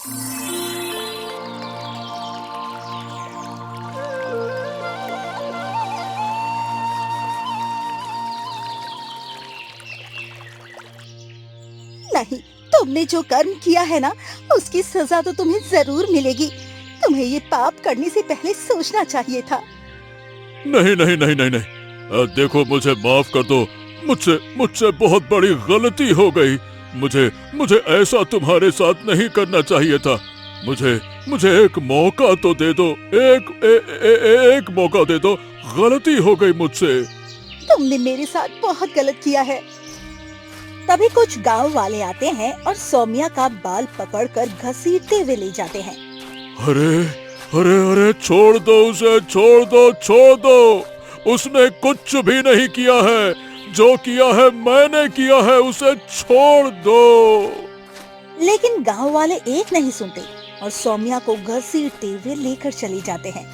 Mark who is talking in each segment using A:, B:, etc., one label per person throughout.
A: नहीं, तुमने जो कर्म किया है ना, उसकी सजा तो तुम्हें जरूर मिलेगी। तुम्हें ये पाप करने से पहले सोचना चाहिए था।
B: नहीं नहीं नहीं नहीं नहीं, देखो मुझे माफ कर दो। मुझसे मुझसे बहुत बड़ी गलती हो गई। मुझे मुझे ऐसा तुम्हारे साथ नहीं करना चाहिए था। मुझे मुझे एक मौका तो दे दो। एक मौका दे दो। गलती हो गई मुझसे।
A: तुमने मेरे साथ बहुत गलत किया है। तभी कुछ गांव वाले आते हैं और सौम्या का बाल पकड़कर घसीटते हुए ले जाते हैं।
B: अरे अरे अरे, छोड़ दो उसे, छोड़ दो, छोड़ दो। उसने कुछ भी नहीं किया है। जो किया है मैंने किया है, उसे छोड़ दो।
A: लेकिन गांव वाले एक नहीं सुनते और सौम्या को घसीटते हुए लेकर चले जाते हैं।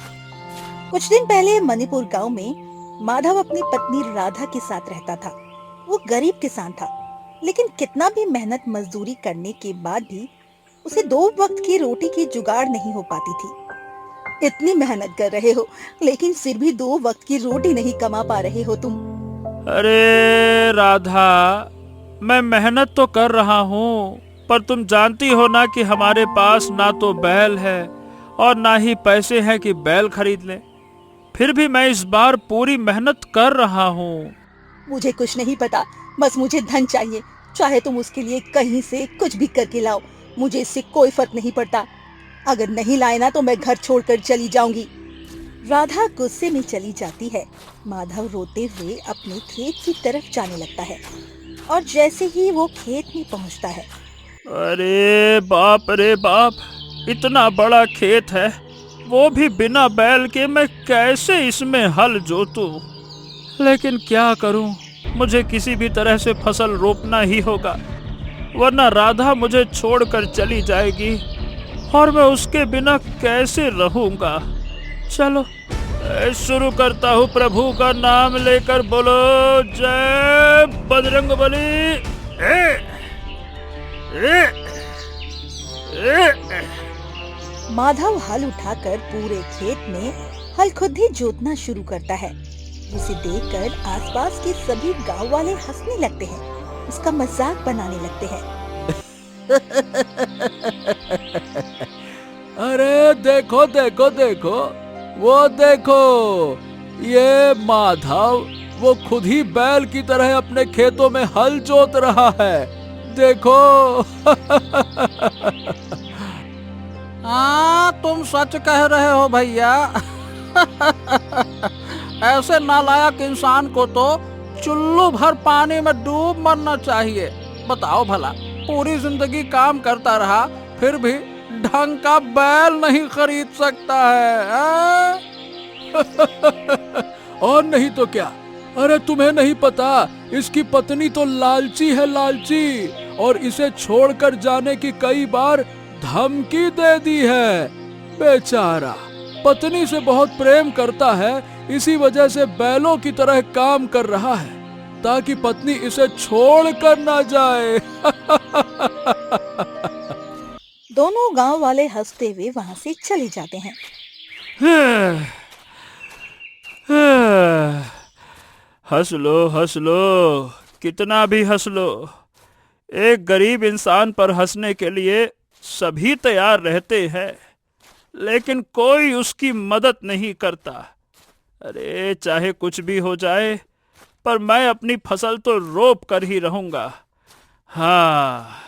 A: कुछ दिन पहले मणिपुर गांव में माधव अपनी पत्नी राधा के साथ रहता था। वो गरीब किसान था, लेकिन कितना भी मेहनत मजदूरी करने के बाद भी उसे 2 वक्त की रोटी की जुगाड़ नहीं हो पाती थी। इतनी मेहनत कर रहे हो, लेकिन फिर भी 2 वक्त की रोटी नहीं कमा पा रहे हो तुम।
C: अरे राधा, मैं मेहनत तो कर रहा हूँ, पर तुम जानती हो ना कि हमारे पास ना तो बैल है और ना ही पैसे हैं कि बैल खरीद लें। फिर भी मैं इस बार पूरी मेहनत कर रहा हूँ।
A: मुझे कुछ नहीं पता, बस मुझे धन चाहिए। चाहे तुम उसके लिए कहीं से कुछ भी करके लाओ, मुझे इससे कोई फर्क नहीं पड़ता। अगर नहीं लाए ना तो मैं घर छोड़कर चली जाऊंगी। राधा गुस्से में चली जाती है। माधव रोते हुए अपने खेत की तरफ जाने लगता है और जैसे ही वो खेत में पहुंचता है,
C: अरे बाप, इतना बड़ा खेत है, वो भी बिना बैल के मैं कैसे इसमें हल जोतूं? लेकिन क्या करूं, मुझे किसी भी तरह से फसल रोपना ही होगा, वरना राधा मुझे छोड़कर चली जाएगी और मैं उसके बिना कैसे रहूंगा। चलो शुरू करता हूँ प्रभु का नाम लेकर। बोलो जय बजरंगबली।
A: माधव हल उठाकर पूरे खेत में हल खुद ही जोतना शुरू करता है। उसे देखकर आसपास के सभी गांव वाले हंसने लगते हैं, उसका मजाक बनाने लगते हैं।
D: अरे देखो देखो देखो, वो देखो, ये माधव वो खुद ही बैल की तरह अपने खेतों में हल जोत रहा है। देखो।
E: हाँ, तुम सच कह रहे हो भैया। ऐसे नालायक इंसान को तो चुल्लू भर पानी में डूब मरना चाहिए। बताओ भला, पूरी जिंदगी काम करता रहा, फिर भी ढंग का बैल नहीं खरीद सकता है।
D: और नहीं तो क्या। अरे तुम्हें नहीं पता, इसकी पत्नी तो लालची है, लालची, और इसे छोड़कर जाने की कई बार धमकी दे दी है। बेचारा पत्नी से बहुत प्रेम करता है, इसी वजह से बैलों की तरह काम कर रहा है ताकि पत्नी इसे छोड़कर ना जाए।
A: दोनों गांव वाले हंसते हुए वहां से चले जाते हैं।
C: हंस लो, कितना भी हंस लो। एक गरीब इंसान पर हंसने के लिए सभी तैयार रहते हैं, लेकिन कोई उसकी मदद नहीं करता। अरे चाहे कुछ भी हो जाए, पर मैं अपनी फसल तो रोप कर ही रहूंगा। हाँ।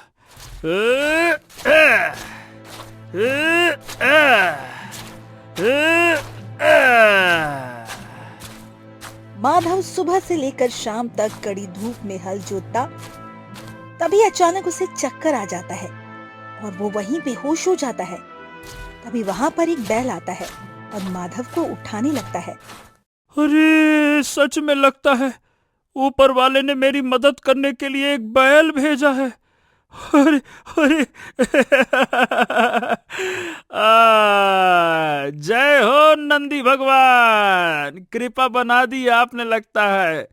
A: माधव सुबह से लेकर शाम तक कड़ी धूप में हल जोतता। तभी अचानक उसे चक्कर आ जाता है और वो वहीं बेहोश हो जाता है। तभी वहां पर एक बैल आता है और माधव को उठाने लगता है।
C: अरे सच में लगता है ऊपर वाले ने मेरी मदद करने के लिए एक बैल भेजा है। अरे अरे जय हो नंदी भगवान, कृपा बना दी आपने, लगता है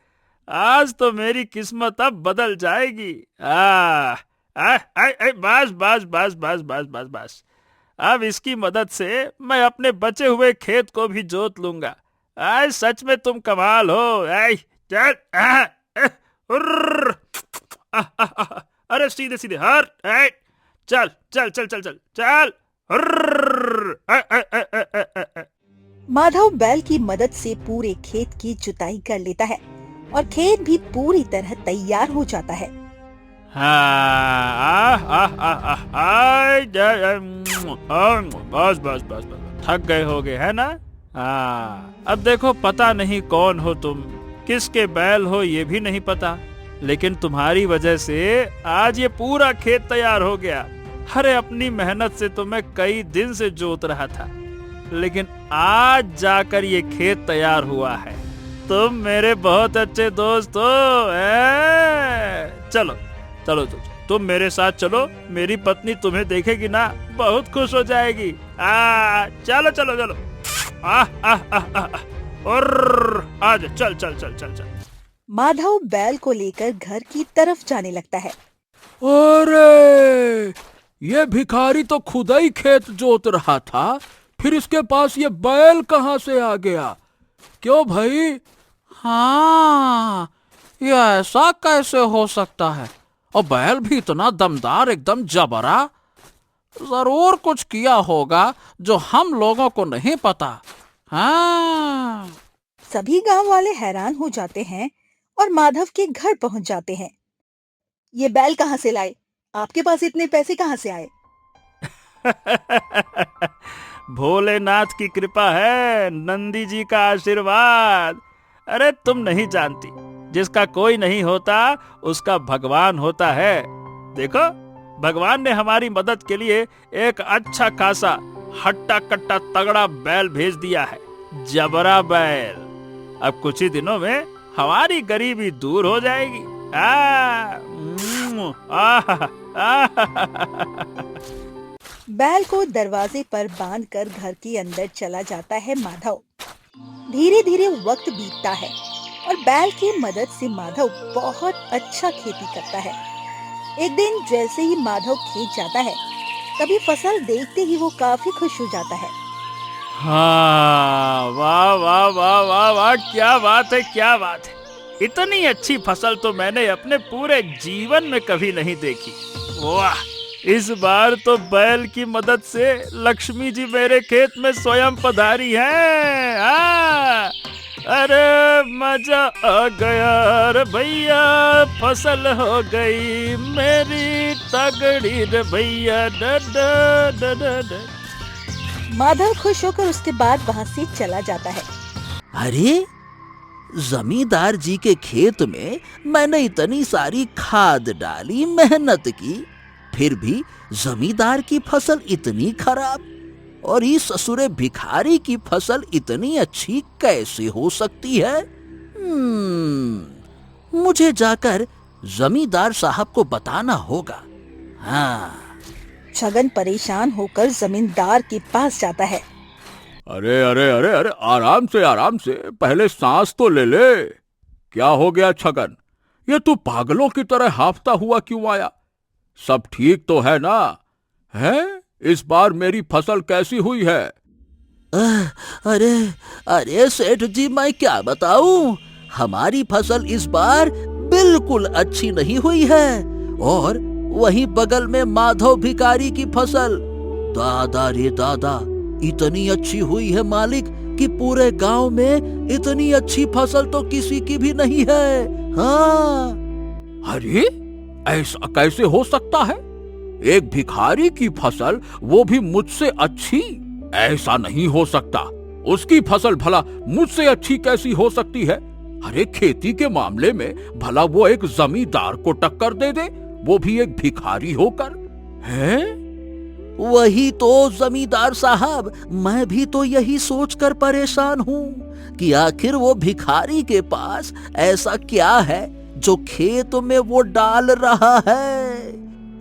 C: आज तो मेरी किस्मत अब बदल जाएगी। बस बस बस बस बस बस बस। अब इसकी मदद से मैं अपने बचे हुए खेत को भी जोत लूंगा। सच में तुम कमाल हो। चल हुर्र, अरे सीधे सीधे हर चल चल चल चल चल चल हुर्र,
A: माधव बैल की मदद से पूरे खेत की जुताई कर लेता है और खेत भी पूरी तरह तैयार हो जाता है।
C: बस बस बस बस, थक गए होगे है ना। अब देखो, पता नहीं कौन हो तुम, किसके बैल हो ये भी नहीं पता, लेकिन तुम्हारी वजह से आज ये पूरा खेत तैयार हो गया। अरे अपनी मेहनत से तो मैं कई दिन से जोत रहा था, लेकिन आज जाकर ये खेत तैयार हुआ है। तुम मेरे बहुत अच्छे दोस्त हो। चलो चलो तुम मेरे साथ चलो, मेरी पत्नी तुम्हें देखेगी ना, बहुत खुश हो जाएगी। चलो चलो चलो। और आज चल चल चल चल चल।
A: माधव बैल को लेकर घर की तरफ जाने लगता है।
D: अरे ये भिखारी तो खुद ही खेत जोत रहा था, फिर इसके पास ये बैल कहाँ से आ गया? क्यों भाई?
E: हाँ, ये ऐसा कैसे हो सकता है? और बैल भी इतना दमदार, एकदम जबरा। जरूर कुछ किया होगा जो हम लोगों को नहीं पता। हाँ।
A: सभी गांव वाले हैरान हो जाते हैं और माधव के घर पहुंच जाते हैं। ये बैल कहाँ से लाए? आपके पास इतने पैसे कहाँ से आए?
C: भोलेनाथ की कृपा है, नंदी जी का आशीर्वाद। अरे तुम नहीं जानती, जिसका कोई नहीं होता उसका भगवान होता है। देखो, भगवान ने हमारी मदद के लिए एक अच्छा खासा हट्टा कट्टा तगड़ा बैल भेज दिया है, जबरा बैल। अब कुछ ही दिनों में हमारी गरीबी दूर हो जाएगी।
A: बैल को दरवाजे पर बांधकर घर के अंदर चला जाता है माधव। धीरे धीरे वक्त बीतता है और बैल की मदद से माधव बहुत अच्छा खेती करता है। एक दिन जैसे ही माधव खेत जाता है, तभी फसल देखते ही वो काफी खुश हो जाता है।
C: हाँ, वाह वाह वाह वाह वाह, क्या बात है, क्या बात है। इतनी अच्छी फसल तो मैंने अपने पूरे जीवन में कभी नहीं देखी। वाह, इस बार तो बैल की मदद से लक्ष्मी जी मेरे खेत में स्वयं पधारी हैं। अरे मजा आ गया रे भैया, फसल हो गई मेरी तगड़ी रे भैया।
A: माधव खुश होकर उसके बाद वहाँ से चला जाता है।
F: अरे जमींदार जी के खेत में मैंने इतनी सारी खाद डाली, मेहनत की, फिर भी जमींदार की फसल इतनी खराब और इस ससुरे भिखारी की फसल इतनी अच्छी कैसे हो सकती है? मुझे जाकर जमींदार साहब को बताना होगा। हाँ।
A: छगन परेशान होकर जमींदार के पास जाता है।
D: अरे अरे अरे अरे, आराम से पहले सांस तो ले ले। क्या हो गया छगन? ये तू पागलों की तरह हाफता हुआ क्यों आया? सब ठीक तो है ना? है? इस बार मेरी फसल कैसी हुई है?
F: अरे अरे सेठ जी, मैं क्या बताऊं, हमारी फसल इस बार बिल्कुल अच्छी नहीं हुई है। और वहीं बगल में माधव भिखारी की फसल, दादा रे दादा, इतनी अच्छी हुई है मालिक कि पूरे गांव में इतनी अच्छी फसल तो किसी की भी नहीं है। हाँ।
D: अरे ऐसा कैसे हो सकता है? एक भिखारी की फसल, वो भी मुझसे अच्छी? ऐसा नहीं हो सकता। उसकी फसल भला मुझसे अच्छी कैसी हो सकती है? अरे खेती के मामले में भला वो एक जमींदार को टक्कर दे दे, वो भी एक भिखारी होकर। है?
F: वही तो जमींदार साहब, मैं भी तो यही सोचकर परेशान हूँ कि आखिर वो भिखारी के पास ऐसा क्या है जो खेत में वो डाल रहा है।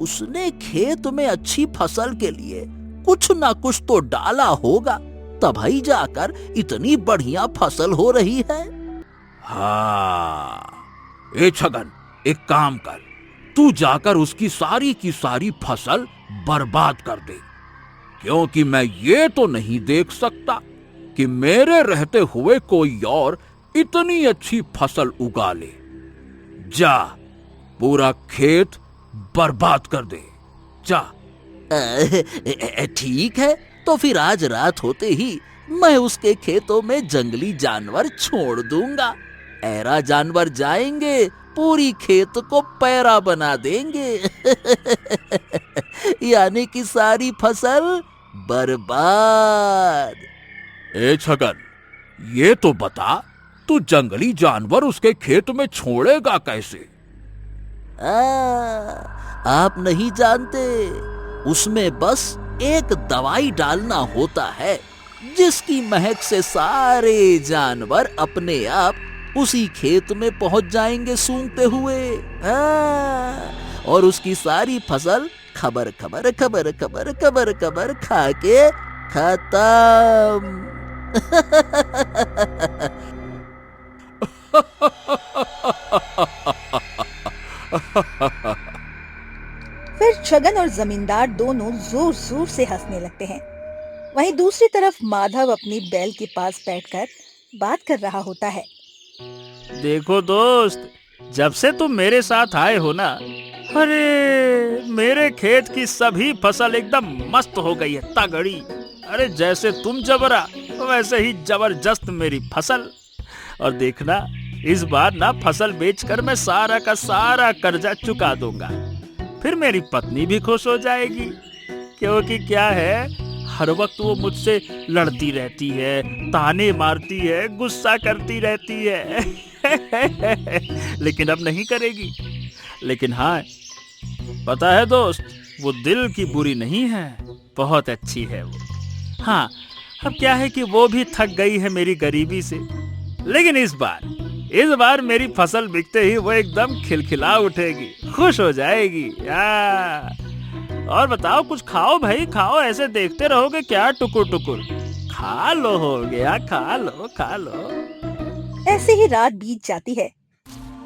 F: उसने खेत में अच्छी फसल के लिए कुछ ना कुछ तो डाला होगा, तभी जाकर इतनी बढ़िया फसल हो रही है।
D: हाँ, ए छगन, एक काम कर,
F: तू जाकर उसकी सारी की सारी फसल बर्बाद कर दे, क्योंकि मैं ये तो नहीं देख सकता कि मेरे रहते हुए कोई और इतनी अच्छी फसल उगा ले। जा, पूरा खेत बर्बाद कर दे, जा। ठीक है, तो फिर आज रात होते ही मैं उसके खेतों में जंगली जानवर छोड़ दूंगा। ऐरा जानवर जाएंगे, पूरी खेत को पैरा बना देंगे। यानी कि सारी फसल बर्बाद।
B: ए छगन, ये तो बता, तू जंगली जानवर उसके खेत में छोड़ेगा कैसे?
F: आप नहीं जानते, उसमें बस एक दवाई डालना होता है, जिसकी महक से सारे जानवर अपने आप उसी खेत में पहुंच जाएंगे सूंघते हुए। और उसकी सारी फसल खबर खबर खबर खबर खबर खबर खा के खत्म।
A: फिर छगन और जमींदार दोनों जोर जोर से हंसने लगते हैं। वहीं दूसरी तरफ माधव अपनी बैल के पास बैठकर बात कर रहा होता है।
C: देखो दोस्त, जब से तुम मेरे साथ आए हो ना, अरे मेरे खेत की सभी फसल एकदम मस्त हो गई है, तगड़ी। अरे जैसे तुम जबरा, वैसे ही जबरदस्त मेरी फसल। और देखना, इस बार ना फसल बेचकर मैं सारा का सारा कर्जा चुका दूंगा। फिर मेरी पत्नी भी खुश हो जाएगी, क्योंकि क्या है, हर वक्त वो मुझसे लड़ती रहती है, ताने मारती है, गुस्सा करती रहती है। लेकिन अब नहीं करेगी। लेकिन हाँ, पता है दोस्त, वो दिल की बुरी नहीं है, बहुत अच्छी है वो। हाँ, अब क्या है कि वो भी थक गई है मेरी गरीबी से। लेकिन इस बार मेरी फसल बिकते ही वो एकदम खिलखिला उठेगी, खुश हो जाएगी। और बताओ, कुछ खाओ भाई, खाओ। ऐसे देखते रहोगे क्या टुकुर टुकुर? खा लो, हो गया, खा लो खा लो।
A: ऐसे ही रात बीत जाती है।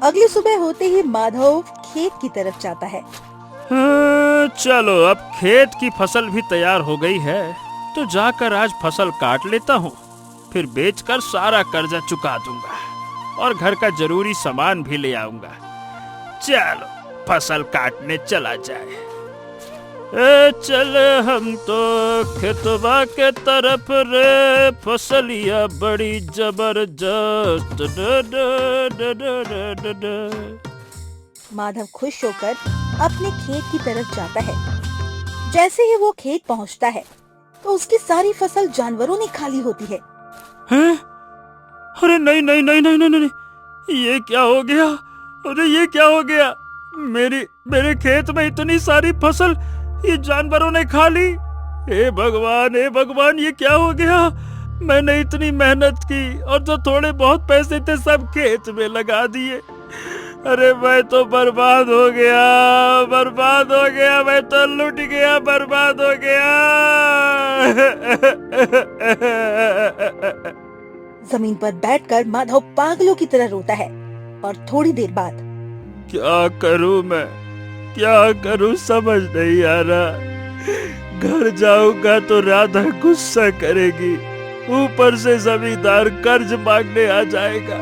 A: अगली सुबह होते ही माधव खेत की तरफ जाता है।
C: चलो, अब खेत की फसल भी तैयार हो गई है, तो जाकर आज फसल काट लेता हूँ। फिर बेचकर सारा कर्जा चुका दूंगा और घर का जरूरी सामान भी ले आऊंगा। चलो, फसल काटने चला जाए। चले हम तो खेतवा के तरफ रे, फसलिया बड़ी जबरदस्त।
A: माधव खुश होकर अपने खेत की तरफ जाता है। जैसे ही वो खेत पहुंचता है, तो उसकी सारी फसल जानवरों ने खा ली होती है।
C: हैं? अरे नहीं नहीं नहीं नहीं नहीं नहीं, ये क्या हो गया? अरे ये क्या हो गया? मेरे खेत में इतनी सारी फसल ये जानवरों ने खा ली। हे भगवान, ये क्या हो गया? मैंने इतनी मेहनत की और जो थोड़े बहुत पैसे थे सब खेत में लगा दिए। अरे मैं तो बर्बाद हो गया, मैं तो लुट गया, बर्बाद हो गया।
A: जमीन पर बैठकर माधव पागलों की तरह रोता है। और थोड़ी देर बाद,
C: क्या करूं मैं, क्या करूं समझ नहीं आ रहा। घर जाऊंगा तो राधा गुस्सा करेगी, ऊपर से जमींदार कर्ज मांगने आ जाएगा।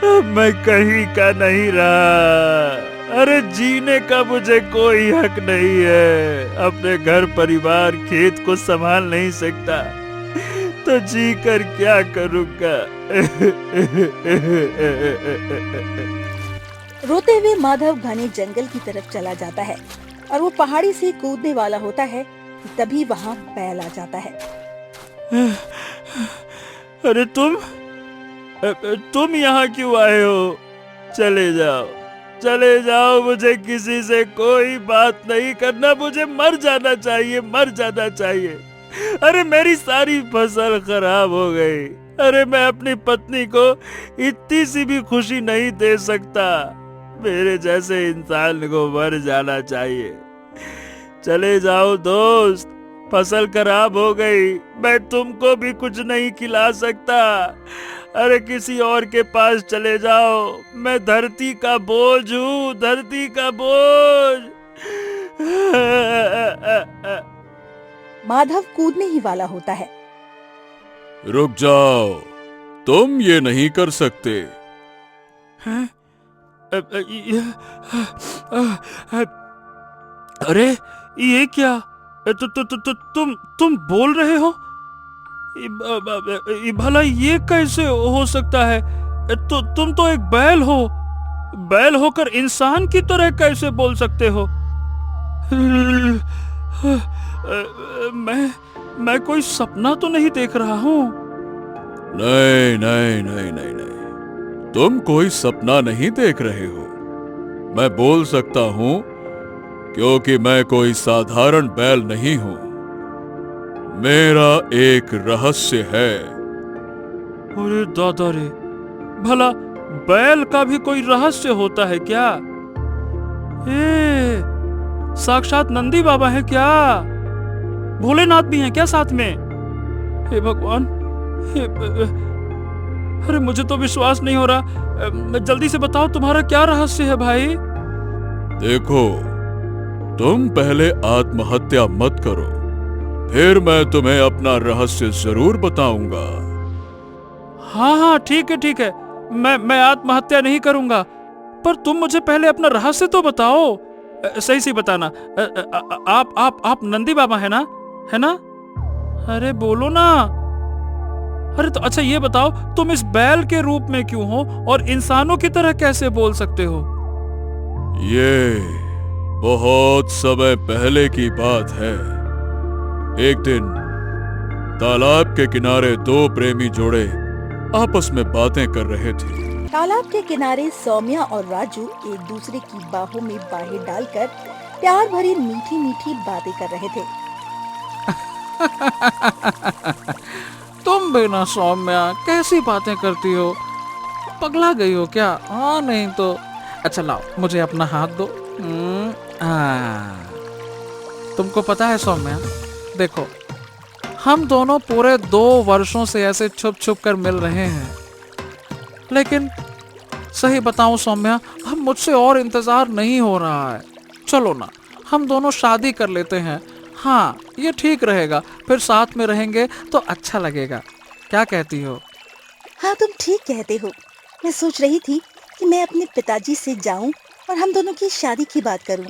C: अब मैं कहीं का नहीं रहा। अरे जीने का मुझे कोई हक नहीं है। अपने घर परिवार खेत को संभाल नहीं सकता तो जी कर क्या करूंगा।
A: रोते हुए माधव घने जंगल की तरफ चला जाता है और वो पहाड़ी से कूदने वाला होता है कि तभी वहाँ बैल आ जाता है।
C: अरे तुम यहाँ क्यों आए हो? चले जाओ, मुझे किसी से कोई बात नहीं करना, मुझे मर जाना चाहिए। अरे मेरी सारी फसल खराब हो गई। अरे मैं अपनी पत्नी को इतनी सी भी खुशी नहीं दे सकता। मेरे जैसे इंसान को मर जाना चाहिए। चले जाओ दोस्त, फसल खराब हो गई, मैं तुमको भी कुछ नहीं खिला सकता। अरे किसी और के पास चले जाओ, मैं धरती का बोझ हूँ, धरती का बोझ।
A: माधव कूदने ही वाला होता है।
B: रुक जाओ, तुम ये नहीं कर सकते।
C: हैं? अरे ये क्या? तुम बोल रहे हो? भला ये कैसे हो सकता है? तुम तो एक बैल हो, बैल होकर इंसान की तरह कैसे बोल सकते हो? मैं कोई सपना तो नहीं देख रहा हूँ?
B: नहीं नहीं नहीं नहीं नहीं, तुम कोई सपना नहीं देख रहे हो। मैं बोल सकता हूँ क्योंकि मैं कोई साधारण बैल नहीं हूँ। मेरा एक रहस्य है।
C: अरे दादा रे, भला बैल का भी कोई रहस्य होता है क्या? साक्षात नंदी बाबा है क्या? भोलेनाथ भी हैं क्या साथ में? हे भगवान, अरे मुझे तो विश्वास नहीं हो रहा। जल्दी से बताओ तुम्हारा क्या रहस्य है भाई?
B: देखो, तुम पहले आत्महत्या मत करो, फिर मैं तुम्हें अपना रहस्य जरूर बताऊंगा।
C: हाँ ठीक है, मैं आत्महत्या नहीं करूंगा, पर तुम मुझे पहले अपना रहस्य तो बताओ। सही से बताना। आप नंदी बाबा है ना? अरे बोलो ना। अरे तो अच्छा ये बताओ, तुम इस बैल के रूप में क्यों हो और इंसानों की तरह कैसे बोल सकते हो?
B: ये बहुत समय पहले की बात है। एक दिन तालाब के किनारे दो प्रेमी जोड़े आपस में बातें कर रहे थे।
A: तालाब के किनारे सौम्या और राजू एक दूसरे की बाहों में बाहें डालकर प्यार भरी मीठी मीठी बातें कर रहे थे।
E: तुम भी ना सौम्या, कैसी बातें करती हो? पगला गई हो क्या? हाँ नहीं तो। अच्छा लाओ, मुझे अपना हाथ दो। तुमको पता है सौम्या, देखो हम दोनों पूरे 2 वर्षों से ऐसे छुप छुप कर मिल रहे हैं, लेकिन सही बताऊं सौम्या, अब मुझसे और इंतजार नहीं हो रहा है। चलो ना, हम दोनों शादी कर लेते हैं। हाँ ये ठीक रहेगा, फिर साथ में रहेंगे तो अच्छा लगेगा। क्या कहती हो?
A: हाँ तुम ठीक कहते हो। मैं सोच रही थी कि मैं अपने पिताजी से जाऊं और हम दोनों की शादी की बात करूं।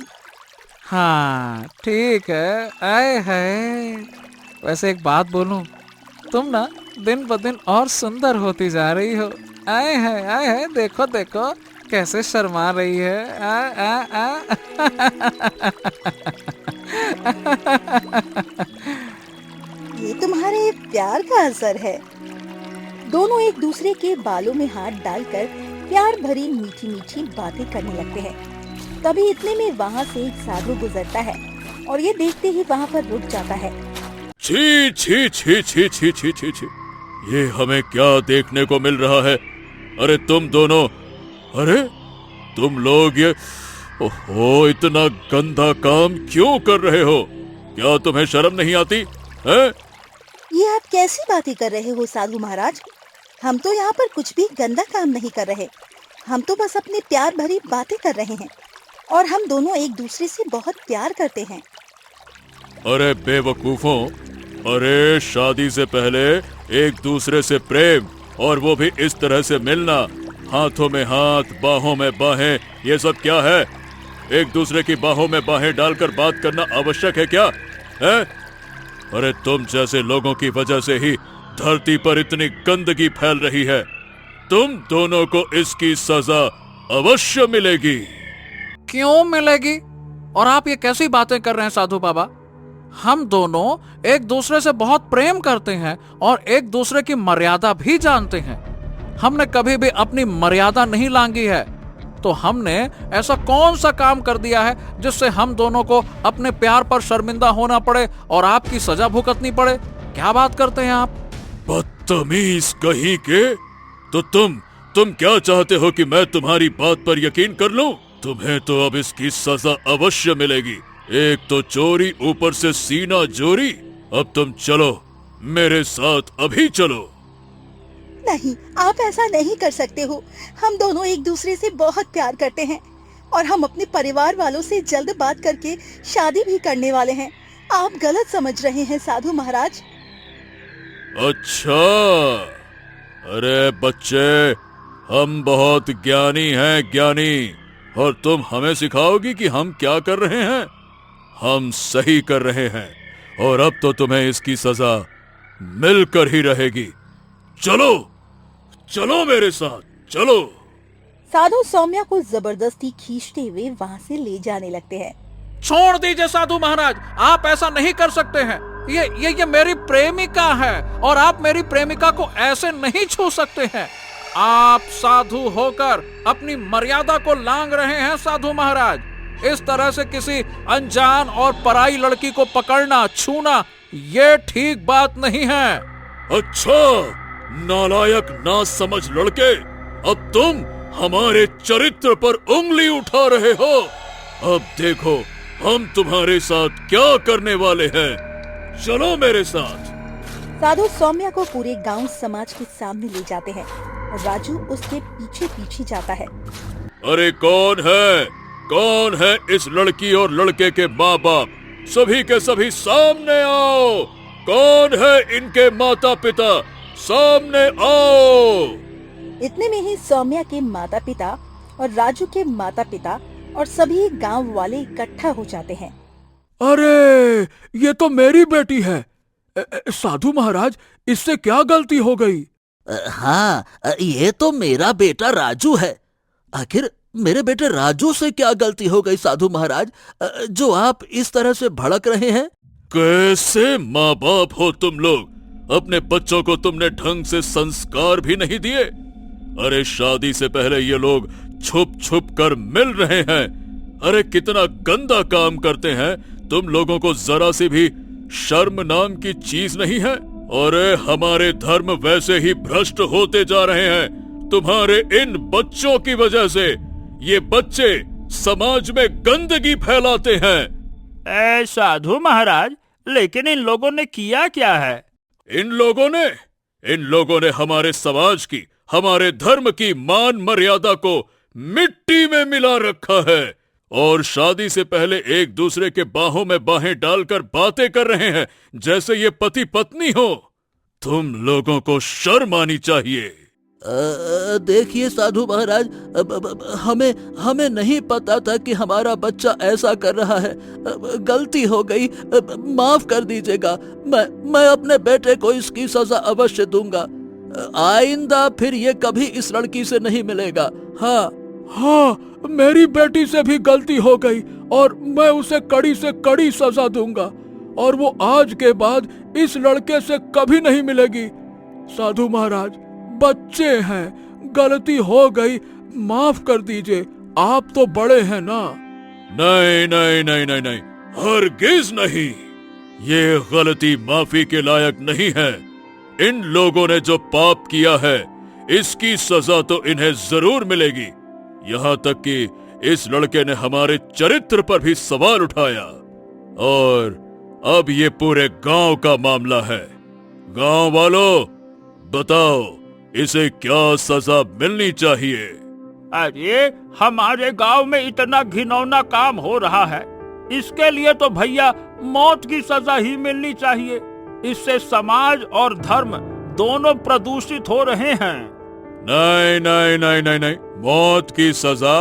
E: हाँ ठीक है। आए है, वैसे एक बात बोलूं, तुम ना दिन ब दिन और सुंदर होती जा रही हो। आए है, देखो देखो कैसे शर्मा रही है।
A: ये तुम्हारे प्यार का असर है। दोनों एक दूसरे के बालों में हाथ डालकर प्यार भरी मीठी मीठी बातें करने लगते हैं। तभी इतने में वहाँ से एक साधु गुजरता है और ये देखते ही वहाँ पर रुक जाता है।
B: छी छी छी छी छी छी छी छी, ये हमें क्या देखने को मिल रहा है? अरे तुम दोनों, अरे तुम लोग ये, ओहो, इतना गंदा काम क्यों कर रहे हो? क्या तुम्हें शर्म नहीं आती है?
A: ये आप कैसी बातें कर रहे हो साधु महाराज? हम तो यहाँ पर कुछ भी गंदा काम नहीं कर रहे। हम तो बस अपनी प्यार भरी बातें कर रहे हैं और हम दोनों एक दूसरे से बहुत प्यार करते हैं।
B: अरे बेवकूफों, अरे शादी से पहले एक दूसरे से प्रेम, और वो भी इस तरह से मिलना, हाथों में हाथ, बाहों में बाहें, ये सब क्या है? एक दूसरे की बाहों में बाहें डालकर बात करना आवश्यक है क्या है? अरे तुम जैसे लोगों की वजह से ही धरती पर इतनी गंदगी फैल रही है। तुम दोनों को इसकी सजा अवश्य मिलेगी।
E: क्यों मिलेगी? और आप ये कैसी बातें कर रहे हैं साधु बाबा? हम दोनों एक दूसरे से बहुत प्रेम करते हैं और एक दूसरे की मर्यादा भी जानते हैं। हमने कभी भी अपनी मर्यादा नहीं लांघी है। तो हमने ऐसा कौन सा काम कर दिया है जिससे हम दोनों को अपने प्यार पर शर्मिंदा होना पड़े और आपकी सजा भुगतनी पड़े? क्या बात करते हैं आप?
B: बदतमीज कहीं के। तो तुम क्या चाहते हो कि मैं तुम्हारी बात पर यकीन कर लूं? तुम्हें तो अब इसकी सजा अवश्य मिलेगी। एक तो चोरी, ऊपर से सीना जोरी। अब तुम चलो, मेरे साथ अभी चलो।
A: नहीं, आप ऐसा नहीं कर सकते हो। हम दोनों एक दूसरे से बहुत प्यार करते हैं और हम अपने परिवार वालों से जल्द बात करके शादी भी करने वाले हैं। आप गलत समझ रहे हैं साधु महाराज।
B: अच्छा, अरे बच्चे, हम बहुत ज्ञानी हैं, ज्ञानी, और तुम हमें सिखाओगी कि हम क्या कर रहे हैं? हम सही कर रहे हैं, और अब तो तुम्हें इसकी सजा मिलकर ही रहेगी। चलो, चलो मेरे साथ, चलो।
A: साधु सौम्या को जबरदस्ती खींचते हुए वहाँ से ले जाने लगते हैं।
E: छोड़ दीजिए साधु महाराज, आप ऐसा नहीं कर सकते हैं। ये मेरी प्रेमिका है और आप मेरी प्रेमिका को ऐसे नहीं छू सकते हैं। आप साधु होकर अपनी मर्यादा को लांघ रहे हैं साधु महाराज। इस तरह से किसी अनजान और पराई लड़की को पकड़ना, छूना, ये ठीक बात नहीं है।
B: अच्छा, नालायक ना समझ लड़के, अब तुम हमारे चरित्र पर उंगली उठा रहे हो। अब देखो हम तुम्हारे साथ क्या करने वाले हैं। चलो मेरे साथ।
A: साधु सौम्या को पूरे गांव समाज के सामने ले जाते हैं और राजू उसके पीछे पीछे जाता है।
B: अरे कौन है इस लड़की और लड़के के माँ बाप? सभी के सभी सामने आओ। कौन है इनके माता पिता? सामने आओ।
A: इतने में ही सौम्या के माता पिता और राजू के माता पिता और सभी गांव वाले इकट्ठा हो जाते हैं।
D: अरे, ये तो मेरी बेटी है। साधु महाराज, इससे क्या गलती हो गई?
F: हाँ, ये तो मेरा बेटा राजू है। आखिर मेरे बेटे राजू से क्या गलती हो गई साधु महाराज, जो आप इस तरह से भड़क रहे हैं?
B: कैसे माँ बाप हो तुम लोग? अपने बच्चों को तुमने ढंग से संस्कार भी नहीं दिए। अरे शादी से पहले ये लोग छुप छुप कर मिल रहे हैं। अरे कितना गंदा काम करते हैं। तुम लोगों को जरा सी भी शर्म नाम की चीज नहीं है। और हमारे धर्म वैसे ही भ्रष्ट होते जा रहे हैं तुम्हारे इन बच्चों की वजह से। ये बच्चे समाज में गंदगी फैलाते हैं।
C: साधु महाराज, लेकिन इन लोगों ने किया क्या है?
B: इन लोगों ने हमारे समाज की, हमारे धर्म की मान मर्यादा को मिट्टी में मिला रखा है और शादी से पहले एक दूसरे के बाहों में बाहें डालकर बातें कर रहे हैं जैसे ये पति पत्नी हो। तुम लोगों को शर्म आनी चाहिए।
F: देखिए साधु महाराज, हमें नहीं पता था कि हमारा बच्चा ऐसा कर रहा है। गलती हो गई, माफ कर दीजिएगा। मैं अपने बेटे को इसकी सजा अवश्य दूंगा। आइंदा फिर ये कभी इस लड़की से नहीं मिलेगा।
D: हाँ, मेरी बेटी से भी गलती हो गई और मैं उसे कड़ी से कड़ी सजा दूंगा और वो आज के बाद इस लड़के से कभी नहीं मिलेगी। साधु महाराज, बच्चे हैं, गलती हो गई, माफ कर दीजिए। आप तो बड़े हैं ना।
B: नहीं, हरगिज नहीं। ये गलती माफी के लायक नहीं है। इन लोगों ने जो पाप किया है इसकी सजा तो इन्हें जरूर मिलेगी। यहाँ तक कि इस लड़के ने हमारे चरित्र पर भी सवाल उठाया और अब ये पूरे गांव का मामला है। गांव वालों, बताओ इसे क्या सजा मिलनी चाहिए?
C: अरे, हमारे गांव में इतना घिनौना काम हो रहा है, इसके लिए तो भैया मौत की सजा ही मिलनी चाहिए। इससे समाज और धर्म दोनों प्रदूषित हो रहे हैं।
B: नहीं, मौत की सजा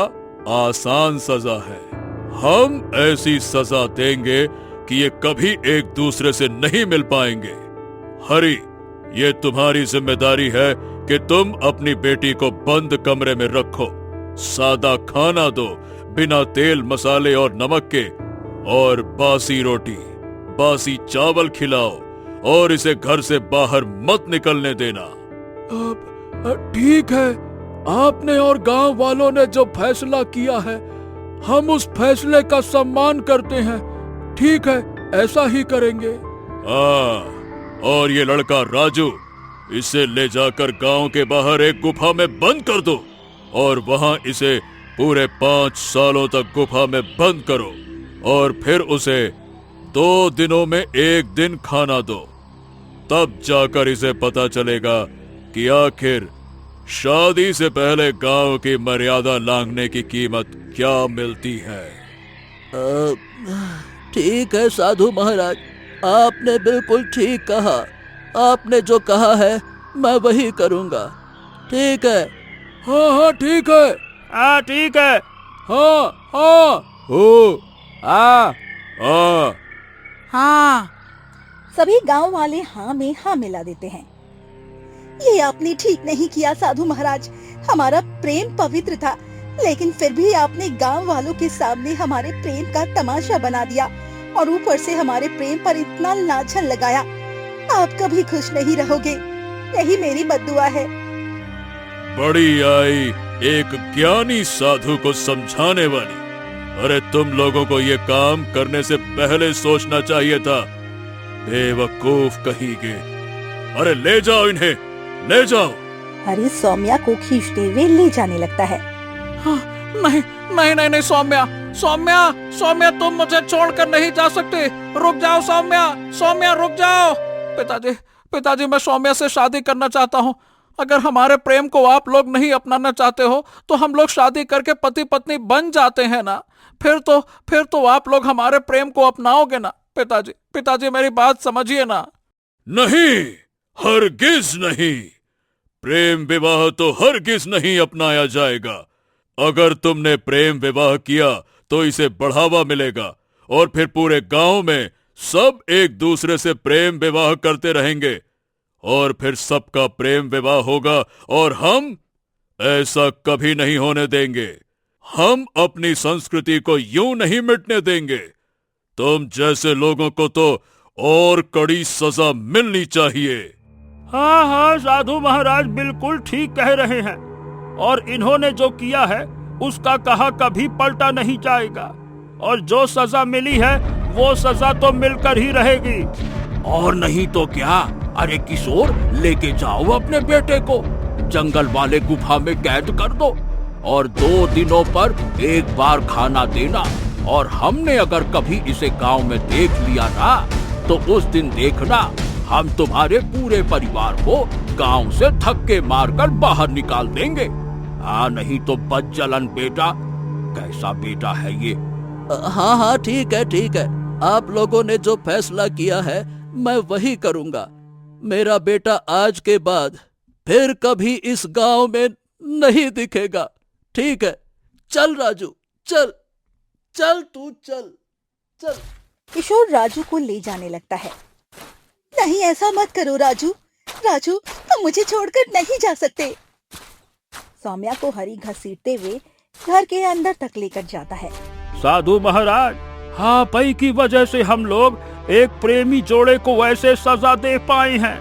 B: आसान सजा है। हम ऐसी सजा देंगे कि ये कभी एक दूसरे से नहीं मिल पाएंगे। हरी, ये तुम्हारी जिम्मेदारी है कि तुम अपनी बेटी को बंद कमरे में रखो, सादा खाना दो, बिना तेल मसाले और नमक के, और बासी रोटी, बासी चावल खिलाओ और इसे घर से बाहर मत निकलने देना।
D: ठीक है, आपने और गांव वालों ने जो फैसला किया है, हम उस फैसले का सम्मान करते हैं। ठीक है, ऐसा ही करेंगे।
B: और ये लड़का राजू, इसे ले जाकर गांव के बाहर एक गुफा में बंद कर दो और वहां इसे पूरे 5 सालों तक गुफा में बंद करो और फिर उसे 2 दिनों में 1 दिन खाना दो, तब जाकर इसे पता चलेगा कि आखिर शादी से पहले गांव की मर्यादा लांघने की कीमत क्या मिलती है।
F: ठीक है साधु महाराज, आपने बिल्कुल ठीक कहा। आपने जो कहा है मैं वही करूंगा। ठीक है।
D: हाँ हाँ ठीक है।
C: हाँ ठीक है।
D: हाँ हाँ
B: हो
D: हाँ
B: हाँ।
E: हाँ।
A: सभी गांव वाले हाँ में हाँ मिला देते हैं। ये आपने ठीक नहीं किया साधु महाराज। हमारा प्रेम पवित्र था, लेकिन फिर भी आपने गांव वालों के सामने हमारे प्रेम का तमाशा बना दिया और ऊपर से हमारे प्रेम पर इतना लांछन लगाया। आप कभी खुश नहीं रहोगे, यही मेरी बद्दुआ है।
B: बड़ी आई एक ज्ञानी साधु को समझाने वाली। अरे तुम लोगों को ये काम करने से पहले सोचना चाहिए था। बेवकूफ कहींगे। अरे ले जाओ इन्हें, ले जाओ।
A: हरी सौम्या को खींचते हुए ले जाने लगता है।
E: हाँ, नहीं नहीं नहीं नहीं सौम्या, सौम्या सौम्या तुम मुझे छोड़कर नहीं जा सकते। रुक जाओ सौम्या, सौम्या रुक जाओ। पिताजी पिताजी मैं सौम्या से शादी करना चाहता हूँ। अगर हमारे प्रेम को आप लोग नहीं अपनाना चाहते हो तो हम लोग शादी करके पति पत्नी बन जाते हैं ना। फिर तो आप लोग हमारे प्रेम को अपनाओगे ना। पिताजी पिताजी मेरी बात समझिए ना।
B: नहीं, हरगिज नहीं। प्रेम विवाह तो हरगिज नहीं अपनाया जाएगा। अगर तुमने प्रेम विवाह किया तो इसे बढ़ावा मिलेगा और फिर पूरे गांव में सब एक दूसरे से प्रेम विवाह करते रहेंगे और फिर सबका प्रेम विवाह होगा और हम ऐसा कभी नहीं होने देंगे। हम अपनी संस्कृति को यूं नहीं मिटने देंगे। तुम जैसे लोगों को तो और कड़ी सजा मिलनी चाहिए।
C: हाँ हाँ साधु महाराज बिल्कुल ठीक कह रहे हैं, और इन्होंने जो किया है उसका कहा कभी पलटा नहीं जाएगा, और जो सजा मिली है वो सजा तो मिलकर ही रहेगी।
D: और नहीं तो क्या। अरे किशोर, लेके जाओ अपने बेटे को, जंगल वाले गुफा में कैद कर दो और 2 दिनों पर एक बार खाना देना। और हमने अगर कभी इसे गांव में देख लिया ना तो उस दिन देखना हम तुम्हारे पूरे परिवार को गांव से धक्के मारकर बाहर निकाल देंगे। नहीं तो बच जलन बेटा। कैसा बेटा है ये।
F: हाँ हाँ ठीक है ठीक है। आप लोगों ने जो फैसला किया है मैं वही करूंगा। मेरा बेटा आज के बाद फिर कभी इस गांव में नहीं दिखेगा। ठीक है, चल राजू, चल चल तू चल चल।
A: किशोर राजू को ले जाने लगता है। नहीं, ऐसा मत करो राजू। राजू, तुम मुझे छोड़कर नहीं जा सकते। सौम्या को हरी घसीटते हुए घर के अंदर तक लेकर जाता है।
C: साधु महाराज, हाँ पई की वजह से हम लोग एक प्रेमी जोड़े को वैसे सजा दे पाए हैं।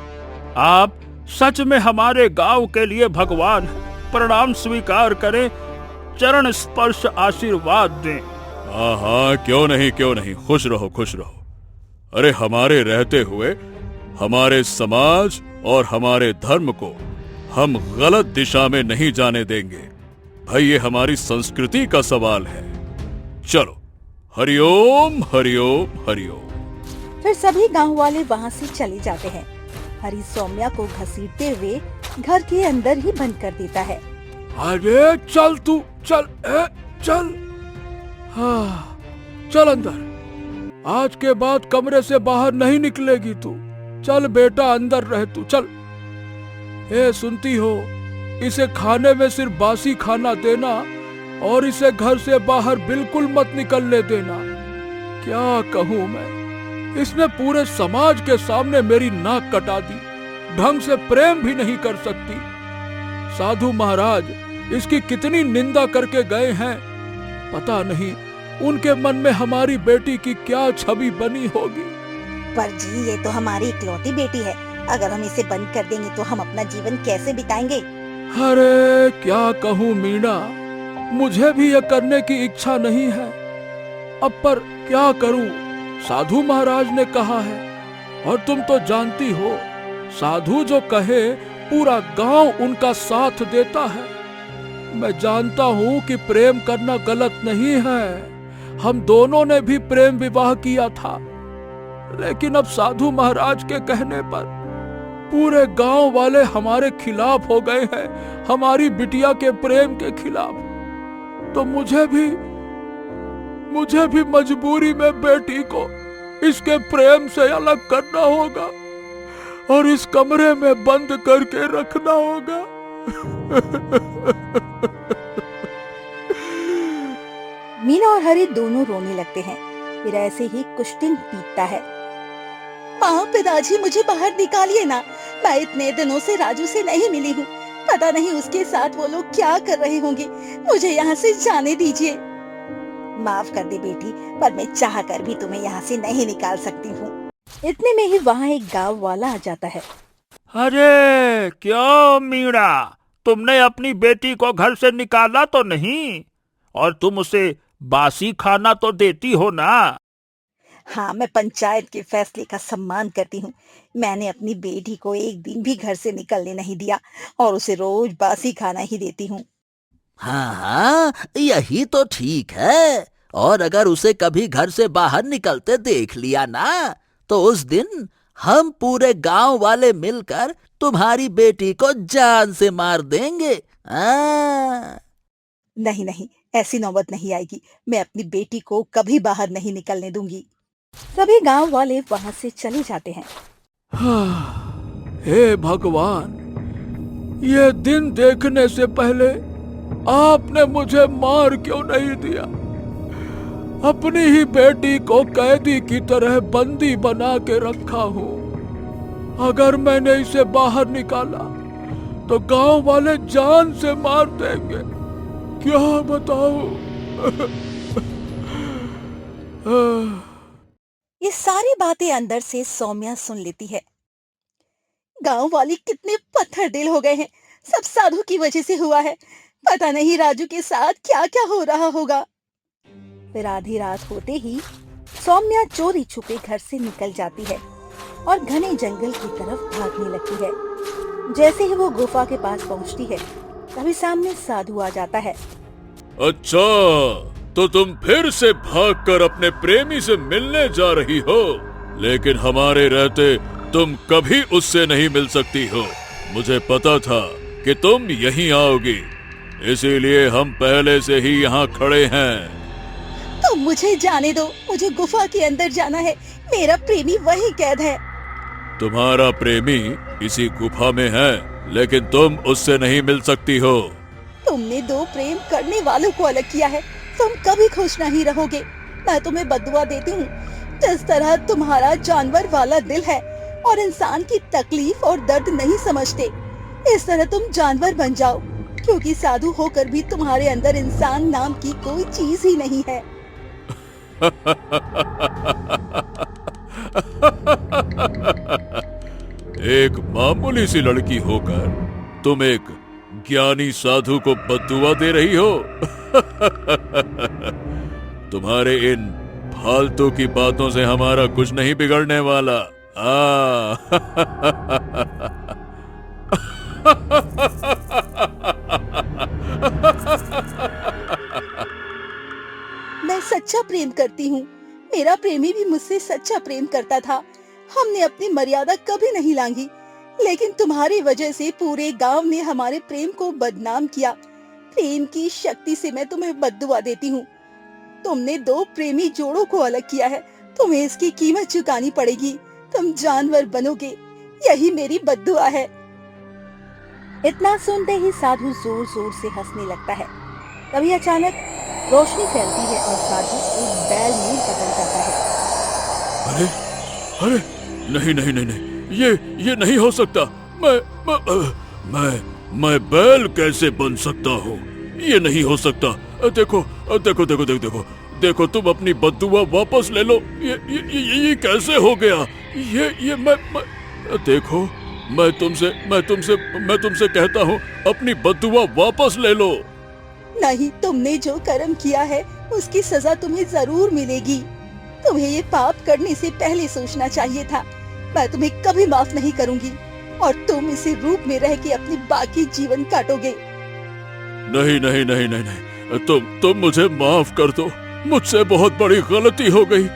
C: आप सच में हमारे गांव के लिए भगवान हैं। प्रणाम स्वीकार करें, चरण स्पर्श आशीर्वाद दें।
B: हाँ हाँ, क्यों नहीं, खुश रहो खुश रहो। अरे हमारे रहते हुए हमारे समाज और हमारे धर्म को हम गलत दिशा में नहीं जाने देंगे। भाई ये हमारी संस्कृति का सवाल है। चलो, हरिओम हरिओम हरिओम।
A: फिर सभी गांव वाले वहां से चले जाते हैं। हरी सौम्या को घसीटते हुए घर के अंदर ही बंद कर देता है।
D: अरे चल तू चल, चल। हाँ, चल अंदर। आज के बाद कमरे से बाहर नहीं निकलेगी तू। चल बेटा, अंदर रह तू, चल। सुनती हो, इसे खाने में सिर्फ बासी खाना देना और इसे घर से बाहर बिल्कुल मत निकलने देना। क्या कहूँ मैं, इसने पूरे समाज के सामने मेरी नाक कटा दी। ढंग से प्रेम भी नहीं कर सकती। साधु महाराज इसकी कितनी निंदा करके गए हैं। पता नहीं उनके मन में हमारी बेटी की क्या छवि बनी होगी।
A: पर जी, ये तो हमारी इकलौती बेटी है। अगर हम इसे बंद कर देंगे तो हम अपना जीवन कैसे बिताएंगे?
D: अरे क्या कहूँ मीना, मुझे भी ये करने की इच्छा नहीं है। अब पर क्या करूँ, साधु महाराज ने कहा है, और तुम तो जानती हो साधु जो कहे पूरा गांव उनका साथ देता है। मैं जानता हूँ कि प्रेम करना गलत नहीं है। हम दोनों ने भी प्रेम विवाह किया था, लेकिन अब साधु महाराज के कहने पर पूरे गांव वाले हमारे खिलाफ हो गए हैं, हमारी बिटिया के प्रेम के खिलाफ। तो मुझे भी मजबूरी में बेटी को इसके प्रेम से अलग करना होगा और इस कमरे में बंद करके रखना होगा।
A: मीना और हरी दोनों रोने लगते हैं। फिर ऐसे ही कुछ दिन बीतता है। माँ, पिताजी मुझे बाहर निकालिए ना, मैं इतने दिनों से राजू से नहीं मिली हूँ। पता नहीं उसके साथ वो लोग क्या कर रहे होंगे। मुझे यहाँ से जाने दीजिए। माफ कर दे बेटी, पर मैं चाह कर भी तुम्हें यहाँ से नहीं निकाल सकती हूँ। इतने में ही वहाँ एक गाँव वाला आ जाता है।
C: अरे क्यों मीणा, तुमने अपनी बेटी को घर से निकाला तो नहीं? और तुम उसे बासी खाना तो देती हो ना?
A: हाँ, मैं पंचायत के फैसले का सम्मान करती हूँ। मैंने अपनी बेटी को एक दिन भी घर से निकलने नहीं दिया और उसे रोज बासी खाना ही देती हूँ।
F: हाँ हाँ, यही तो ठीक है। और अगर उसे कभी घर से बाहर निकलते देख लिया ना, तो उस दिन हम पूरे गांव वाले मिलकर तुम्हारी बेटी को जान से मार देंगे।
A: नहीं नहीं, ऐसी नौबत नहीं आएगी। मैं अपनी बेटी को कभी बाहर नहीं निकलने दूंगी। सभी गांव वाले वहां से चले जाते हैं।
D: हे भगवान, ये दिन देखने से पहले आपने मुझे मार क्यों नहीं दिया? अपनी ही बेटी को कैदी की तरह बंदी बना के रखा हूँ। अगर मैंने इसे बाहर निकाला तो गांव वाले जान से मार देंगे। क्या बताऊं?
A: ये सारी बातें अंदर से सौम्या सुन लेती है। गांव वाले कितने पत्थर दिल हो गए हैं। सब साधु की वजह से हुआ है। पता नहीं राजू के साथ क्या क्या हो रहा होगा। फिर आधी रात होते ही सौम्या चोरी छुपे घर से निकल जाती है और घने जंगल की तरफ भागने लगती है। जैसे ही वो गुफा के पास पहुंचती है, तभी सामने साधु आ जाता है।
B: अच्छा, तो तुम फिर से भागकर अपने प्रेमी से मिलने जा रही हो, लेकिन हमारे रहते तुम कभी उससे नहीं मिल सकती हो। मुझे पता था कि तुम यहीं आओगी, इसीलिए हम पहले से ही यहाँ खड़े हैं।
A: तो मुझे जाने दो, मुझे गुफा के अंदर जाना है। मेरा प्रेमी वही कैद है।
B: तुम्हारा प्रेमी इसी गुफा में है, लेकिन तुम उससे नहीं मिल सकती हो।
A: तुमने दो प्रेम करने वालों को अलग किया है। तुम कभी खुश नहीं रहोगे। मैं तुम्हें बद्दुआ देती हूँ। जिस तरह तुम्हारा जानवर वाला दिल है और इंसान की तकलीफ और दर्द नहीं समझते, इस तरह तुम जानवर बन जाओ, क्योंकि साधु होकर भी तुम्हारे अंदर इंसान नाम की कोई चीज ही नहीं है।
B: एक मामूली सी लड़की होकर तुम एक ज्ञानी साधु को बद्दुआ दे रही हो। तुम्हारे इन फालतू की बातों से हमारा कुछ नहीं बिगड़ने वाला।
A: मैं सच्चा प्रेम करती हूँ। मेरा प्रेमी भी मुझसे सच्चा प्रेम करता था। हमने अपनी मर्यादा कभी नहीं लांघी, लेकिन तुम्हारी वजह से पूरे गांव ने हमारे प्रेम को बदनाम किया। प्रेम की शक्ति से मैं तुम्हें बद्दुआ देती हूँ। तुमने दो प्रेमी जोड़ों को अलग किया है। तुम्हें इसकी कीमत चुकानी पड़ेगी। तुम जानवर बनोगे, यही मेरी बद्दुआ है। इतना सुनते ही साधु जोर जोर से हंसने लगता है। तभी अचानक रोशनी फैलती है और साधु एक बैल में बदल जाता है।
B: अरे अरे, नहीं नहीं नहीं नहीं, ये नहीं हो सकता। मैं बैल कैसे बन सकता हूँ? ये नहीं हो सकता। देखो देखो देखो देखो देखो देखो, तुम अपनी बद्दुआ वापस ले लो। ये कैसे हो गया? ये मैं देखो, मैं तुमसे कहता हूँ, अपनी बद्दुआ वापस ले लो।
A: नहीं, तुमने जो कर्म किया है उसकी सजा तुम्हें जरूर मिलेगी। तुम्हें ये पाप करने से पहले सोचना चाहिए था। मैं तुम्हें कभी माफ नहीं करूंगी और तुम इसी रूप में रह के अपनी बाकी जीवन काटोगे।
B: नहीं नहीं नहीं नहीं नहीं, तुम मुझे माफ कर दो। मुझसे बहुत बड़ी गलती हो गई।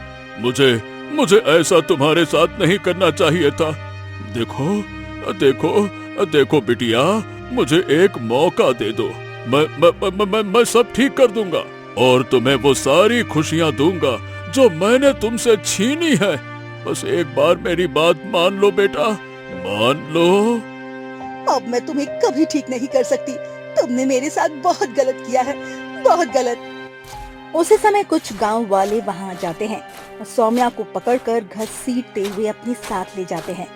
B: मुझे ऐसा तुम्हारे साथ नहीं करना चाहिए था। देखो देखो देखो बिटिया, मुझे एक मौका दे दो। मैं सब ठीक कर दूंगा और तुम्हें वो सारी खुशियां दूंगा जो मैंने तुमसे छीनी है। बस एक बार मेरी बात मान लो बेटा, मान लो।
A: अब मैं तुम्हें कभी ठीक नहीं कर सकती। तुमने मेरे साथ बहुत गलत किया है, बहुत गलत। उसी समय कुछ गांव वाले वहां आ जाते हैं और सौम्या को पकड़कर घसीटते हुए अपने साथ ले जाते हैं।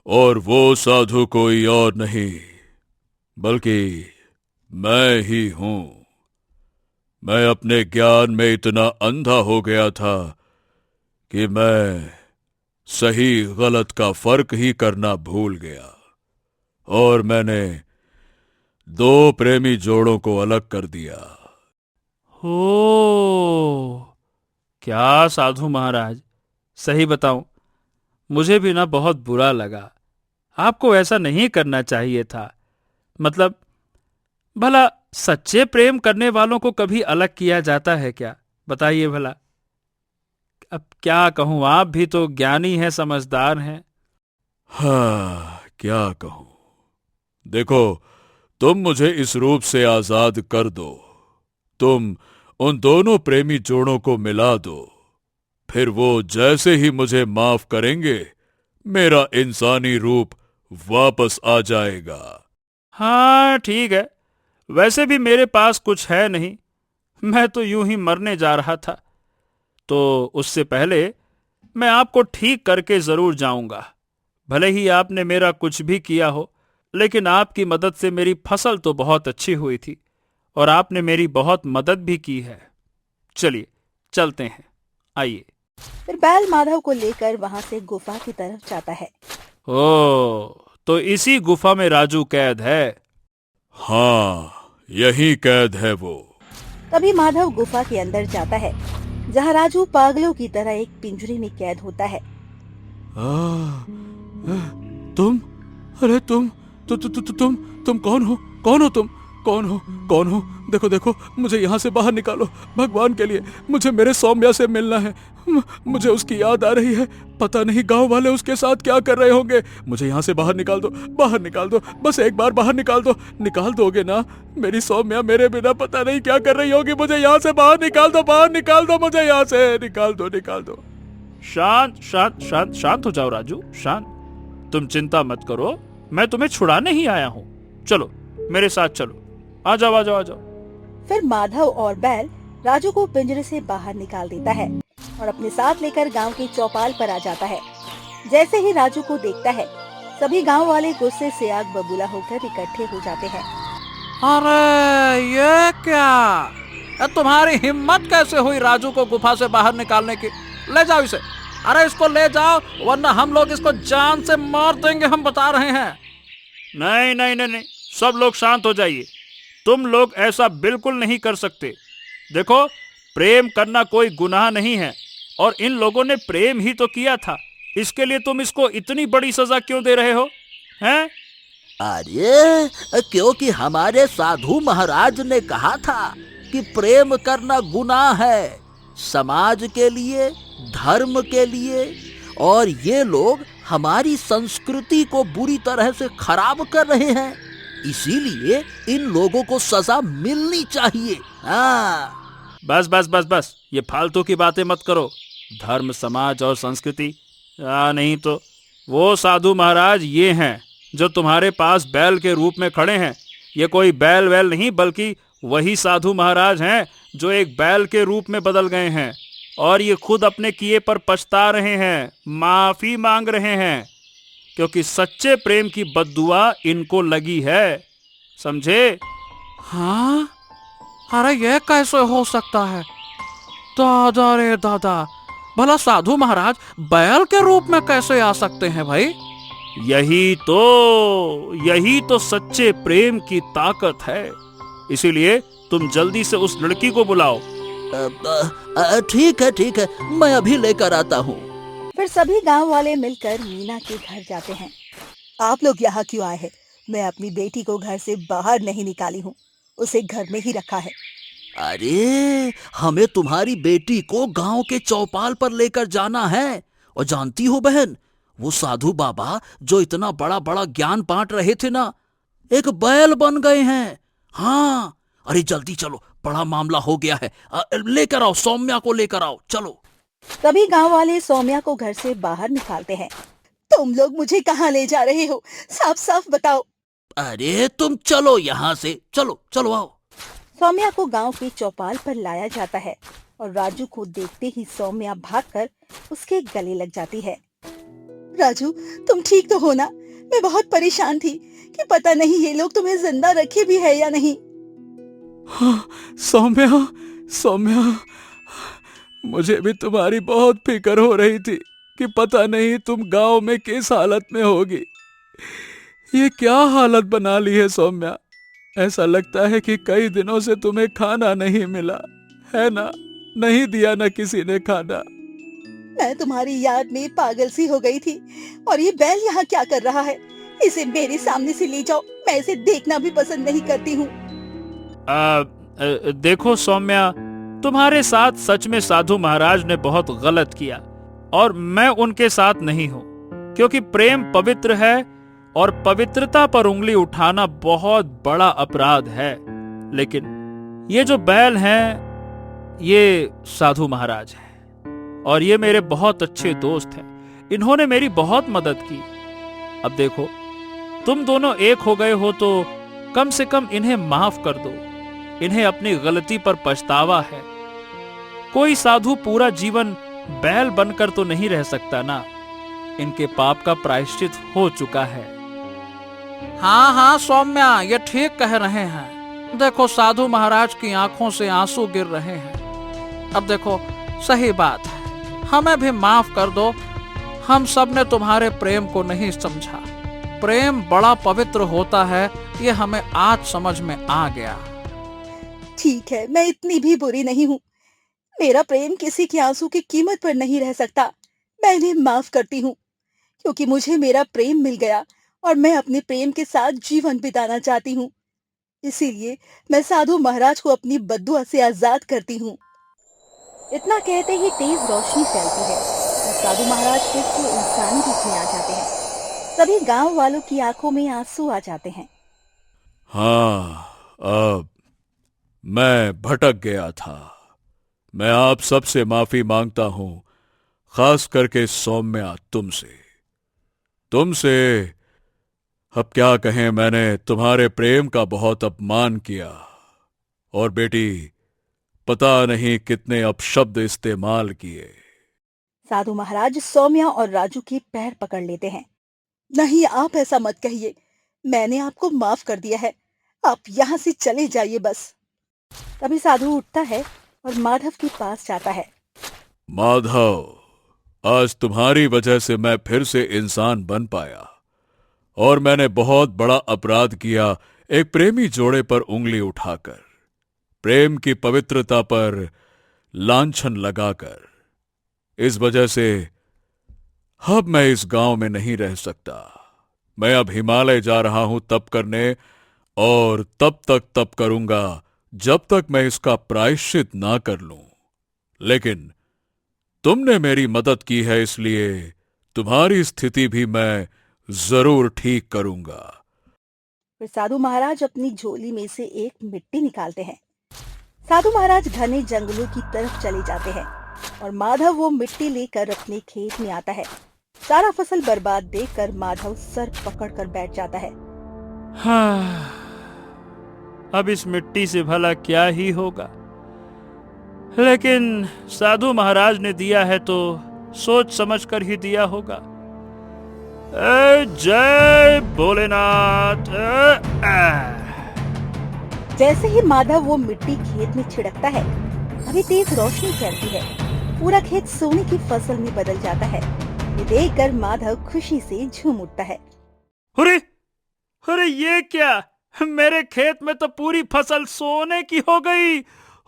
B: और वो साधु कोई और नहीं बल्कि मैं ही हूं। मैं अपने ज्ञान में इतना अंधा हो गया था कि मैं सही गलत का फर्क ही करना भूल गया और मैंने दो प्रेमी जोड़ों को अलग कर दिया।
C: हो, क्या साधु महाराज, सही बताऊं, मुझे भी ना बहुत बुरा लगा। आपको ऐसा नहीं करना चाहिए था। मतलब, भला सच्चे प्रेम करने वालों को कभी अलग किया जाता है क्या? बताइए भला। अब क्या कहूं, आप भी तो ज्ञानी हैं, समझदार हैं।
B: हाँ, क्या कहूं। देखो, तुम मुझे इस रूप से आजाद कर दो। तुम उन दोनों प्रेमी जोड़ों को मिला दो, फिर वो जैसे ही मुझे माफ करेंगे मेरा इंसानी रूप वापस आ जाएगा।
C: हाँ ठीक है, वैसे भी मेरे पास कुछ है नहीं, मैं तो यूं ही मरने जा रहा था। तो उससे पहले मैं आपको ठीक करके जरूर जाऊंगा। भले ही आपने मेरा कुछ भी किया हो, लेकिन आपकी मदद से मेरी फसल तो बहुत अच्छी हुई थी और आपने मेरी बहुत मदद भी की है। चलिए चलते हैं, आइए।
A: फिर बैल माधव को लेकर वहां से गुफा की तरफ जाता है।
C: ओ, तो इसी गुफा में राजू कैद है?
B: हाँ, यही कैद है वो।
A: तभी माधव गुफा के अंदर जाता है जहां राजू पागलों की तरह एक पिंजरे में कैद होता है।
D: तुम, अरे तुम कौन हो? कौन हो? देखो देखो, मुझे यहाँ से बाहर निकालो, भगवान के लिए। मुझे मेरे सौम्या से मिलना है। मुझे उसकी याद आ रही है। पता नहीं गांव वाले उसके साथ क्या कर रहे होंगे। मुझे यहाँ से बाहर निकाल दो, बस एक बार बाहर निकाल दो। निकाल दोगे ना? मेरी सौम्या मेरे बिना पता नहीं क्या कर रही होगी। मुझे यहाँ से बाहर निकाल दो, मुझे यहाँ से निकाल दो।
C: शांत हो जाओ राजू, शांत। तुम चिंता मत करो, मैं तुम्हें छुड़ाने ही आया हूँ। चलो मेरे साथ चलो, आ जाओ।
A: फिर माधव और बैल राजू को पिंजरे से बाहर निकाल देता है और अपने साथ लेकर गांव की चौपाल पर आ जाता है। जैसे ही राजू को देखता है, सभी गांव वाले गुस्से से आग बबूला होकर इकट्ठे हो जाते हैं।
E: अरे ये क्या? तुम्हारी हिम्मत कैसे हुई राजू को गुफा से बाहर निकालने की? ले जाओ इसे। अरे इसको ले जाओ, वरना हम लोग इसको जान से मार देंगे, हम बता रहे हैं।
C: नहीं, सब लोग शांत हो जाइए। तुम लोग ऐसा बिल्कुल नहीं कर सकते। देखो, प्रेम करना कोई गुनाह नहीं है और इन लोगों ने प्रेम ही तो किया था। इसके लिए तुम इसको इतनी बड़ी सजा क्यों दे रहे हो? हैं?
F: अरे क्योंकि हमारे साधु महाराज ने कहा था कि प्रेम करना गुनाह है, समाज के लिए, धर्म के लिए, और ये लोग हमारी संस्कृति को बुरी तरह से खराब कर रहे हैं। इसीलिए इन लोगों को सजा मिलनी चाहिए। हाँ,
C: बस, ये फालतू की बातें मत करो। धर्म, समाज और संस्कृति, नहीं तो वो साधु महाराज ये हैं जो तुम्हारे पास बैल के रूप में खड़े हैं। ये कोई बैल वैल नहीं, बल्कि वही साधु महाराज हैं जो एक बैल के रूप में बदल गए हैं और ये खुद अपने किए पर पछता रहे हैं, माफी मांग रहे हैं, क्योंकि सच्चे प्रेम की बद्दुआ इनको लगी है। समझे?
E: हाँ? अरे ये कैसे हो सकता है? दादा रे दादा, भला साधु महाराज बैल के रूप में कैसे आ सकते हैं भाई?
C: यही तो सच्चे प्रेम की ताकत है। इसीलिए तुम जल्दी से उस लड़की को बुलाओ।
F: ठीक है, मैं अभी लेकर आता हूँ।
A: फिर सभी गांव वाले मिलकर मीना के घर जाते हैं। आप लोग यहाँ क्यों आए हैं? मैं अपनी बेटी को घर से बाहर नहीं निकाली हूँ, उसे घर में ही रखा है।
F: अरे हमें तुम्हारी बेटी को गांव के चौपाल पर लेकर जाना है। और जानती हो बहन, वो साधु बाबा जो इतना बड़ा बड़ा ज्ञान बांट रहे थे ना, एक बैल बन गए हैं। हाँ, अरे जल्दी चलो, बड़ा मामला हो गया है। लेकर आओ, सौम्या को लेकर आओ, चलो।
A: तभी गांव वाले सौम्या को घर से बाहर निकालते हैं। तुम लोग मुझे कहाँ ले जा रहे हो? साफ साफ बताओ।
F: अरे तुम चलो यहाँ से, चलो चलो आओ।
A: सौम्या को गांव के चौपाल पर लाया जाता है और राजू को देखते ही सौम्या भागकर उसके गले लग जाती है। राजू, तुम ठीक तो हो ना? मैं बहुत परेशान थी कि पता नहीं ये लोग तुम्हें जिंदा रखे भी है या नहीं।
D: हाँ, सौम्या सौम्या, मुझे भी तुम्हारी बहुत फिक्र हो रही थी कि पता नहीं तुम गांव में किस हालत में होगी। ये क्या हालत बना ली है सौम्या? ऐसा लगता है कि कई दिनों से तुम्हें खाना नहीं मिला है ना? नहीं दिया ना किसी ने खाना।
A: मैं तुम्हारी याद में पागल सी हो गई थी। और ये बैल यहाँ क्या कर रहा है? इसे मेरे सामने से ले जाओ, मैं इसे देखना भी पसंद नहीं करती हूँ।
C: देखो सौम्या, तुम्हारे साथ सच में साधु महाराज ने बहुत गलत किया और मैं उनके साथ नहीं हूँ, क्योंकि प्रेम पवित्र है और पवित्रता पर उंगली उठाना बहुत बड़ा अपराध है। लेकिन ये जो बैल हैं, ये साधु महाराज हैं और ये मेरे बहुत अच्छे दोस्त हैं। इन्होंने मेरी बहुत मदद की। अब देखो, तुम दोनों एक हो गए हो तो कम से कम इन्हें माफ कर दो। इन्हें अपनी गलती पर पछतावा है। कोई साधु पूरा जीवन बैल बनकर तो नहीं रह सकता ना। इनके पाप का प्रायश्चित हो चुका है।
E: हाँ हाँ सौम्या, ये ठीक कह रहे हैं। देखो, साधु महाराज की आंखों से आंसू गिर रहे हैं। अब देखो, सही बात है, हमें भी माफ कर दो। हम सब ने तुम्हारे प्रेम को नहीं समझा। प्रेम बड़ा पवित्र होता है, ये हमें आज समझ में आ गया।
A: ठीक है, मैं इतनी भी बुरी नहीं हूँ। मेरा प्रेम किसी के आंसू की कीमत पर नहीं रह सकता। मैं इन्हें माफ करती हूँ, क्योंकि मुझे मेरा प्रेम मिल गया और मैं अपने प्रेम के साथ जीवन बिताना चाहती हूँ। इसीलिए मैं साधु महाराज को अपनी बद्दुआ से आजाद करती हूँ। इतना कहते ही तेज रोशनी फैलती है और साधु महाराज फिर से इंसानी रूप में आ जाते हैं। तभी गांव वालों की आंखों में आंसू आ जाते हैं।
B: हाँ, अब मैं भटक गया था। मैं आप सबसे माफी मांगता हूं, खास करके सौम्या तुमसे। अब क्या कहें, मैंने तुम्हारे प्रेम का बहुत अपमान किया और बेटी, पता नहीं कितने अपशब्द इस्तेमाल किए।
A: साधु महाराज सौम्या और राजू के पैर पकड़ लेते हैं। नहीं, आप ऐसा मत कहिए। मैंने आपको माफ कर दिया है। आप यहाँ से चले जाइए बस। तभी साधु उठता है और माधव के पास जाता है।
B: माधव, आज तुम्हारी वजह से मैं फिर से इंसान बन पाया और मैंने बहुत बड़ा अपराध किया, एक प्रेमी जोड़े पर उंगली उठाकर, प्रेम की पवित्रता पर लांछन लगाकर। इस वजह से अब मैं इस गांव में नहीं रह सकता। मैं अब हिमालय जा रहा हूं तप करने, और तब तक तप करूंगा जब तक मैं इसका प्रायश्चित ना कर लूं। लेकिन तुमने मेरी मदद की है, इसलिए तुम्हारी स्थिति भी मैं जरूर ठीक करूंगा।
A: फिर साधु महाराज अपनी झोली में से एक मिट्टी निकालते हैं। साधु महाराज घने जंगलों की तरफ चले जाते हैं और माधव वो मिट्टी लेकर अपने खेत में आता है। सारा फसल बर्बाद देखकर माधव सर पकड़कर बैठ जाता है।
C: हाँ, अब इस मिट्टी से भला क्या ही होगा। लेकिन साधु महाराज ने दिया है तो सोच समझ कर ही दिया होगा। जय भोलेनाथ।
A: जैसे ही माधव वो मिट्टी खेत में छिड़कता है, अभी तेज रोशनी फैलती है। पूरा खेत सोने की फसल में बदल जाता है। ये देखकर माधव खुशी से झूम उठता है।
C: अरे अरे, ये क्या? मेरे खेत में तो पूरी फसल सोने की हो गई।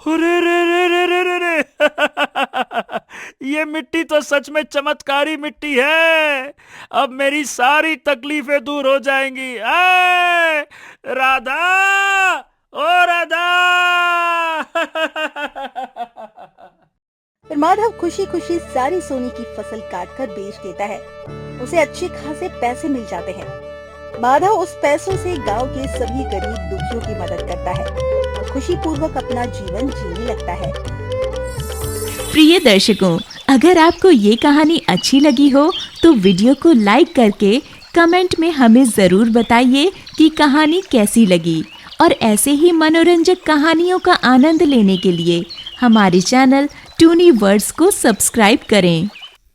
C: अरे रे रे रे रे रे रे। ये मिट्टी तो सच में चमत्कारी मिट्टी है। अब मेरी सारी तकलीफें दूर हो जाएंगी। आए राधा, ओ राधा।
A: फिर माधव खुशी खुशी सारी सोने की फसल काटकर बेच देता है। उसे अच्छे खासे पैसे मिल जाते हैं। माधव उस पैसों से गांव के सभी गरीब दुखियों की मदद करता है और खुशी पूर्वक अपना जीवन जीने लगता है।
G: प्रिय दर्शकों, अगर आपको ये कहानी अच्छी लगी हो तो वीडियो को लाइक करके कमेंट में हमें ज़रूर बताइए कि कहानी कैसी लगी। और ऐसे ही मनोरंजक कहानियों का आनंद लेने के लिए हमारे चैनल टूनी वर्ड्स को सब्सक्राइब करें।